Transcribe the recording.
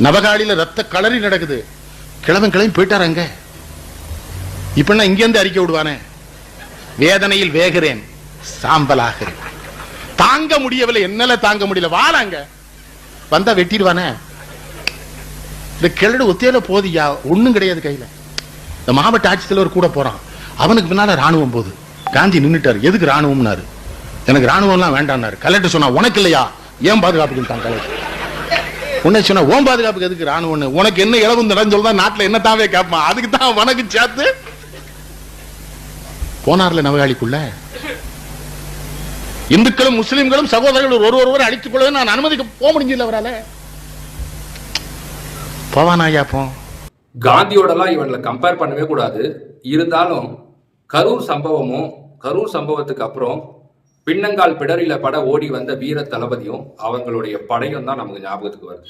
நவகாலியில ரத்த களரி நடக்குது. கிழவன் கிளம்பி போயிட்டாராங்க. இப்ப நான் இங்க இருந்து அறிக்கை விடுவானே, வேதனையில் வேகிறேன் சாம்பலாகிறேன், தாங்க முடியவில்லை, என்னால தாங்க முடியல, வாழாங்க வந்தா வெட்டிடுவானே. இந்த கிழடு ஒத்தையில போதியா, ஒண்ணும் கிடையாது கையில. இந்த மாவட்ட ஆட்சித்தலைவர் கூட போறான், அவனுக்கு பின்னால ராணுவம் போகுது. காந்தி நின்னுட்டாரு, எதுக்கு ராணுவம்னாரு. எனக்கு ராணுவம் எல்லாம் வேண்டாம்னாரு. கலெக்டர் சொன்னா உனக்கு இல்லையா, ஏன் பாதுகாப்புக்கு தான் கலெக்டர். உன்னை சொன்னா ஓம் பாதுகாப்புக்கு எதுக்கு ராணுவம், உனக்கு என்ன இளவு நடந்தா நாட்டுல என்ன தாவே கேட்பான், அதுக்கு தான் உனக்கு சேர்த்து போனார்ல நவகாலிக்குள்ள. இந்துக்களும் முஸ்லிம்களும் சகோதரர்கள் ஒருவர் அடித்துக் கொள்ள நான் அனுமதிக்க போக முடியல. அவரால போவானாயா போ. காந்தியோடலாம் இவன்ல கம்பேர் பண்ணவே கூடாது. இருந்தாலும் கரூர் சம்பவத்துக்கு அப்புறம் பின்னங்கால் பிடரில பட ஓடி வந்த வீர தளபதியும் அவங்களுடைய படையும் தான் நமக்கு ஞாபகத்துக்கு வருது.